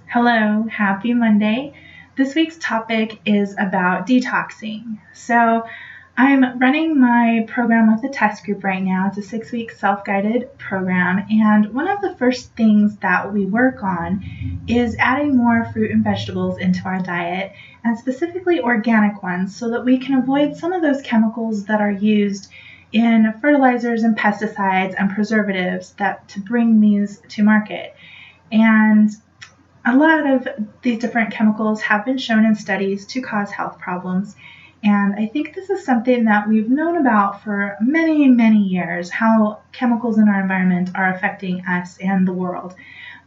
Hello, happy Monday. This week's topic is about detoxing. So, I'm running my program with a test group right now. It's a 6-week self guided program. And one of the first things that we work on is adding more fruit and vegetables into our diet, and specifically organic ones, so that we can avoid some of those chemicals that are used in fertilizers and pesticides and preservatives that to bring these to market. And a lot of these different chemicals have been shown in studies to cause health problems. And I think this is something that we've known about for many, many years, how chemicals in our environment are affecting us and the world.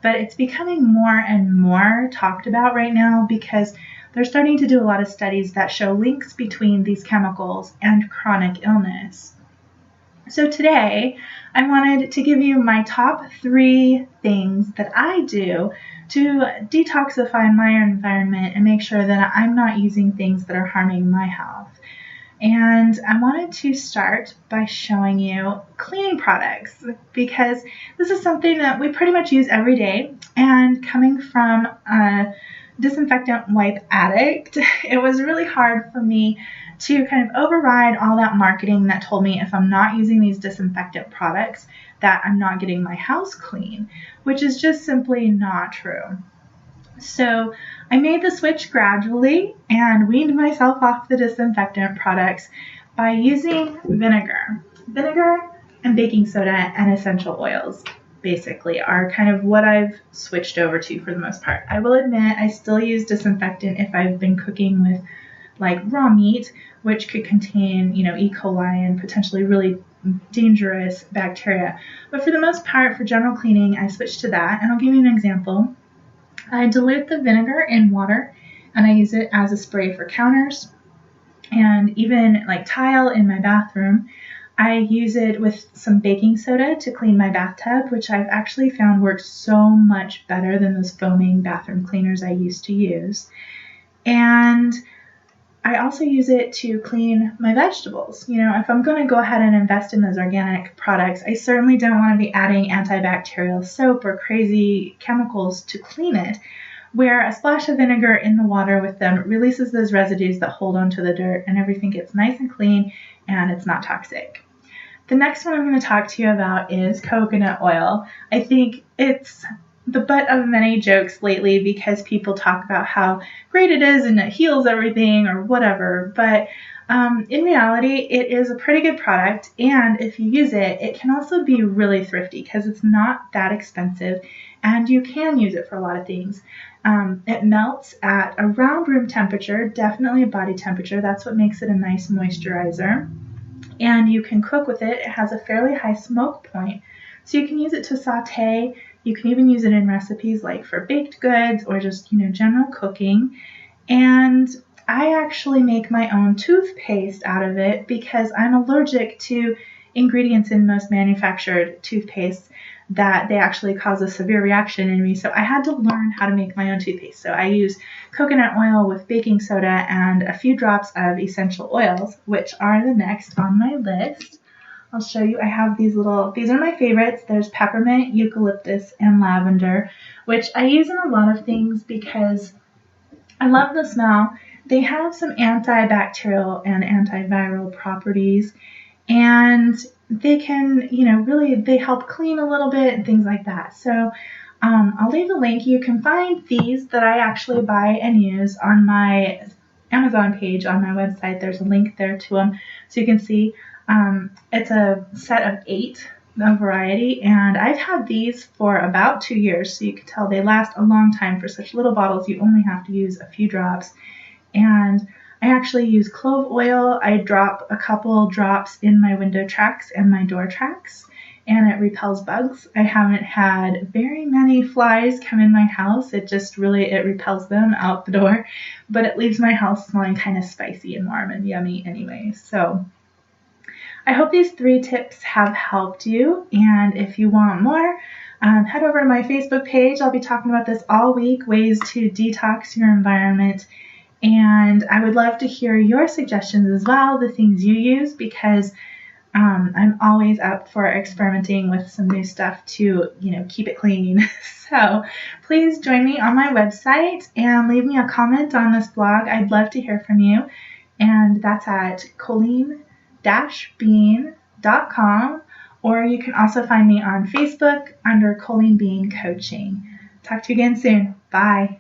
But it's becoming more and more talked about right now because they're starting to do a lot of studies that show links between these chemicals and chronic illness. So today, I wanted to give you my top 3 things that I do to detoxify my environment and make sure that I'm not using things that are harming my health. And I wanted to start by showing you cleaning products, because this is something that we pretty much use every day. And coming from a disinfectant wipe addict, it was really hard for me to kind of override all that marketing that told me if I'm not using these disinfectant products that I'm not getting my house clean, which is just simply not true. So I made the switch gradually and weaned myself off the disinfectant products by using vinegar. Vinegar and baking soda and essential oils basically are kind of what I've switched over to for the most part. I will admit I still use disinfectant if I've been cooking with like raw meat, which could contain, E. coli and potentially really dangerous bacteria. But for the most part, for general cleaning, I switched to that. And I'll give you an example. I dilute the vinegar in water and I use it as a spray for counters and even like tile in my bathroom. I use it with some baking soda to clean my bathtub, which I've actually found works so much better than those foaming bathroom cleaners I used to use. And I also use it to clean my vegetables. If I'm going to go ahead and invest in those organic products, I certainly don't want to be adding antibacterial soap or crazy chemicals to clean it, where a splash of vinegar in the water with them releases those residues that hold onto the dirt and everything gets nice and clean and it's not toxic. The next one I'm going to talk to you about is coconut oil. I think it's the butt of many jokes lately because people talk about how great it is and it heals everything or whatever. But in reality, it is a pretty good product. And if you use it, it can also be really thrifty because it's not that expensive and you can use it for a lot of things. It melts at around room temperature, definitely body temperature. That's what makes it a nice moisturizer. And you can cook with it. It has a fairly high smoke point. So you can use it to saute. You can even use it in recipes like for baked goods or just, general cooking. And I actually make my own toothpaste out of it because I'm allergic to ingredients in most manufactured toothpastes that they actually cause a severe reaction in me. So I had to learn how to make my own toothpaste. So I use coconut oil with baking soda and a few drops of essential oils, which are the next on my list. I'll show you. I have these are my favorites. There's peppermint, eucalyptus, and lavender, which I use in a lot of things because I love the smell. They have some antibacterial and antiviral properties, and they can, they help clean a little bit and things like that. So I'll leave a link. You can find these that I actually buy and use on my Amazon page on my website. There's a link there to them so you can see. It's a set of 8, a variety, and I've had these for about 2 years, so you can tell they last a long time. For such little bottles, you only have to use a few drops. And I actually use clove oil. I drop a couple drops in my window tracks and my door tracks, and it repels bugs. I haven't had very many flies come in my house. It repels them out the door, but it leaves my house smelling kind of spicy and warm and yummy anyway. So I hope these 3 tips have helped you, and if you want more, head over to my Facebook page. I'll be talking about this all week, ways to detox your environment, and I would love to hear your suggestions as well, the things you use, because I'm always up for experimenting with some new stuff to, keep it clean. So please join me on my website and leave me a comment on this blog. I'd love to hear from you. And that's at colleen-bean.com, or you can also find me on Facebook under Colleen Bean Coaching. Talk to you again soon. Bye.